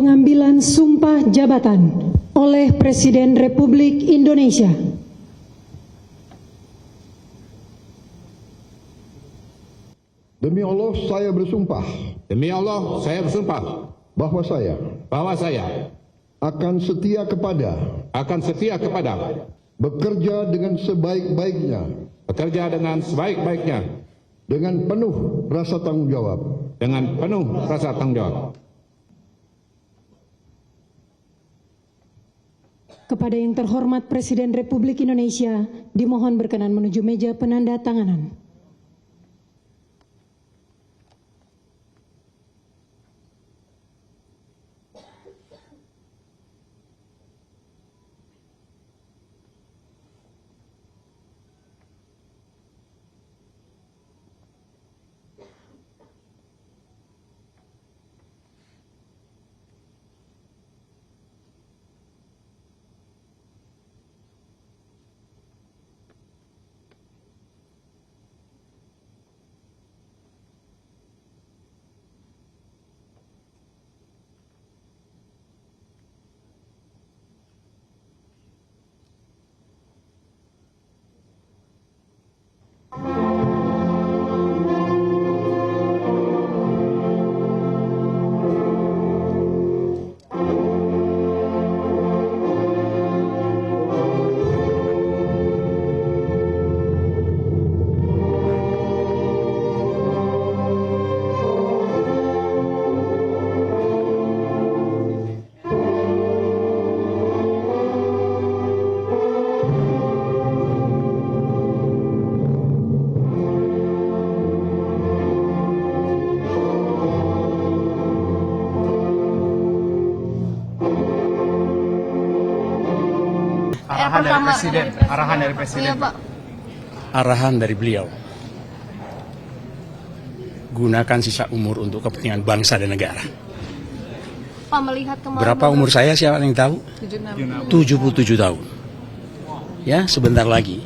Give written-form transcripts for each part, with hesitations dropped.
pengambilan sumpah jabatan oleh Presiden Republik Indonesia. Demi Allah saya bersumpah. Demi Allah saya bersumpah Bahwa saya akan setia kepada bekerja dengan sebaik-baiknya. Dengan penuh rasa tanggung jawab. Kepada yang terhormat Presiden Republik Indonesia, dimohon berkenan menuju meja penanda tanganan. Arahan dari Presiden. Iya, Pak. Arahan dari beliau. Gunakan sisa umur untuk kepentingan bangsa dan negara. Pak, melihat kemarin Berapa umur saya, siapa yang tahu? 77 tahun. Ya, sebentar lagi.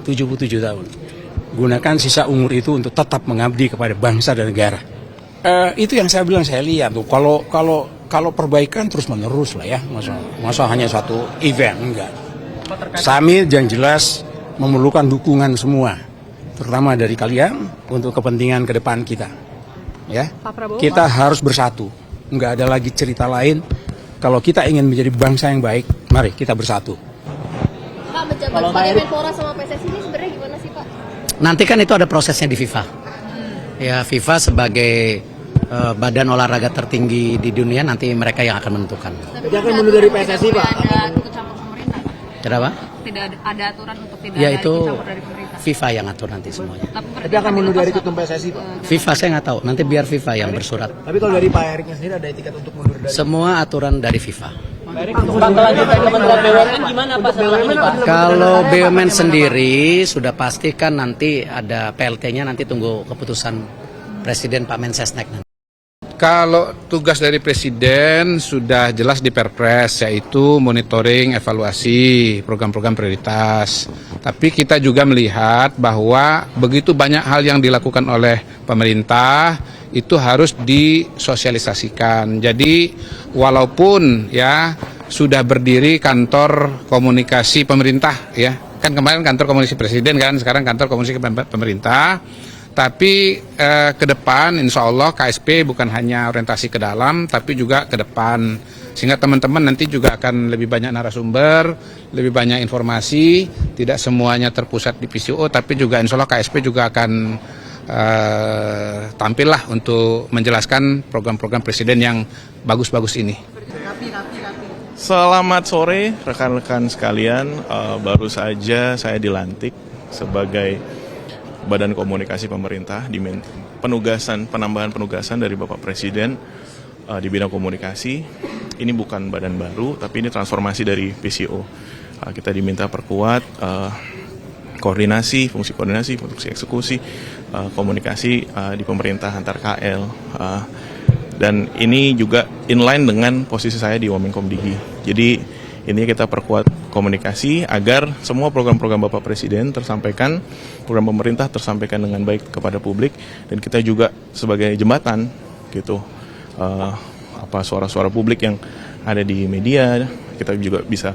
77 tahun. Gunakan sisa umur itu untuk tetap mengabdi kepada bangsa dan negara. Itu yang saya bilang, saya lihat tuh. Kalau perbaikan terus menerus lah ya. Masa hanya satu event, enggak. Summit yang jelas memerlukan dukungan semua, terutama dari kalian untuk kepentingan ke depan kita. Ya, kita harus bersatu. Enggak ada lagi cerita lain. Kalau kita ingin menjadi bangsa yang baik, mari kita bersatu. Pak, menjabat sebagai Menpora sama PSSI ini sebenarnya gimana sih, Pak? Nanti kan itu ada prosesnya di FIFA. Ya, FIFA sebagai badan olahraga tertinggi di dunia, nanti mereka yang akan menentukan. Tapi akan mundur dari PSSI, Pak. Ada ikut campur pemerintah. Kenapa? Tidak ada aturan untuk tidak Ya ada itu ikut campur dari pemerintah. FIFA yang atur nanti semuanya. Tapi akan mundur dari ketum PSSI, Pak. FIFA saya nggak tahu, nanti biar FIFA yang bersurat. Tapi kalau dari Pak Eriknya sendiri ada etikat untuk mundur dari. Semua aturan dari FIFA. Kelanjutan Kementerian BUMN gimana Pak setelah ini, Pak? Kalau BUMN sendiri sudah pastikan nanti ada PLT-nya, nanti tunggu keputusan Presiden Pak Mensesnek nanti. Kalau tugas dari Presiden sudah jelas di Perpres, yaitu monitoring, evaluasi program-program prioritas. Tapi kita juga melihat bahwa begitu banyak hal yang dilakukan oleh pemerintah, itu harus disosialisasikan. Jadi walaupun ya sudah berdiri kantor komunikasi pemerintah, ya kan kemarin kantor komunikasi Presiden kan, sekarang kantor komunikasi pemerintah. Tapi ke depan insya Allah KSP bukan hanya orientasi ke dalam, tapi juga ke depan. Sehingga teman-teman nanti juga akan lebih banyak narasumber, lebih banyak informasi, tidak semuanya terpusat di PCO, tapi juga insya Allah KSP juga akan tampil lah untuk menjelaskan program-program Presiden yang bagus-bagus ini. Selamat sore rekan-rekan sekalian, baru saja saya dilantik sebagai Badan Komunikasi Pemerintah di penambahan penugasan dari Bapak Presiden di bidang komunikasi. Ini bukan badan baru, tapi ini transformasi dari PCO. Kita diminta perkuat koordinasi, fungsi eksekusi, komunikasi di pemerintah antar KL. Dan ini juga inline dengan posisi saya di Wamenkomdigi. Jadi ini kita perkuat komunikasi agar semua program-program Bapak Presiden tersampaikan, program pemerintah tersampaikan dengan baik kepada publik, dan kita juga sebagai jembatan gitu suara-suara publik yang ada di media, kita juga bisa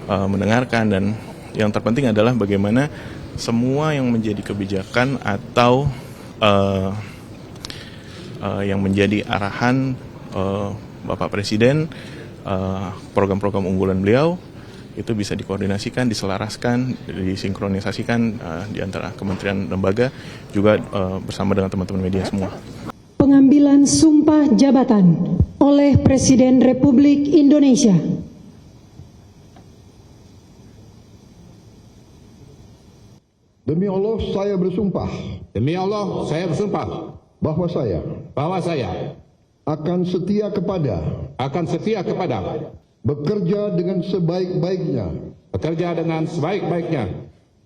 mendengarkan, dan yang terpenting adalah bagaimana semua yang menjadi kebijakan atau yang menjadi arahan Bapak Presiden, program-program unggulan beliau itu bisa dikoordinasikan, diselaraskan, disinkronisasikan di antara kementerian lembaga juga bersama dengan teman-teman media semua. Pengambilan sumpah jabatan oleh Presiden Republik Indonesia. Demi Allah saya bersumpah Demi Allah, saya bersumpah bahwa saya akan setia kepada, bekerja dengan sebaik-baiknya,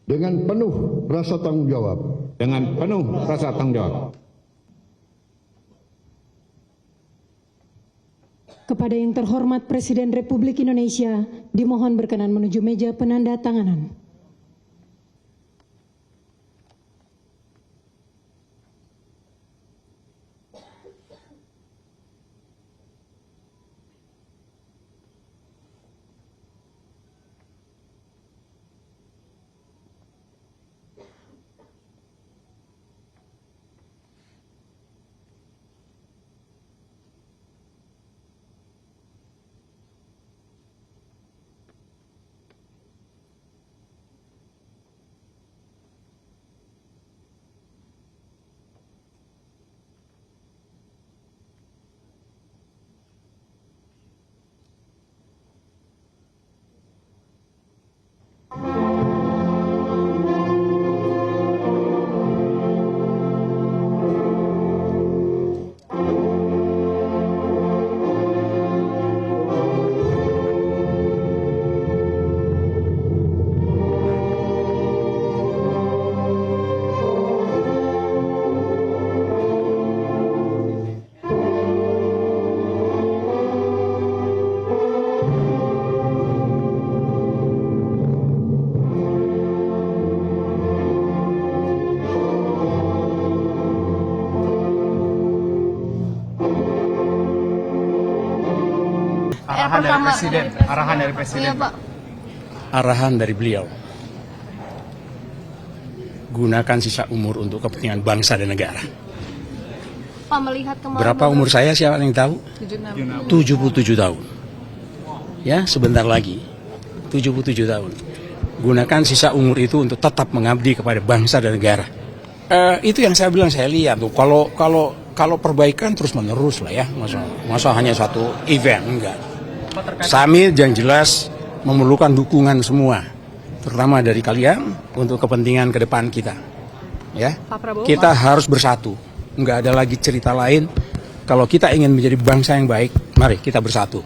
dengan penuh rasa tanggung jawab, Kepada yang terhormat Presiden Republik Indonesia, dimohon berkenan menuju meja penanda tanganan. Arahan dari Presiden. Iya, Pak. Arahan dari beliau, gunakan sisa umur untuk kepentingan bangsa dan negara. Pak, melihat kemarin Berapa umur saya, siapa yang tahu? 77 tahun. Ya, sebentar lagi 77 tahun. Gunakan sisa umur itu untuk tetap mengabdi kepada bangsa dan negara. Itu yang saya bilang, saya lihat tuh. Kalau perbaikan terus menerus lah ya, masa hanya satu event, enggak. Kami yang jelas memerlukan dukungan semua, terutama dari kalian untuk kepentingan ke depan kita. Ya, kita harus bersatu. Enggak ada lagi cerita lain. Kalau kita ingin menjadi bangsa yang baik, mari kita bersatu.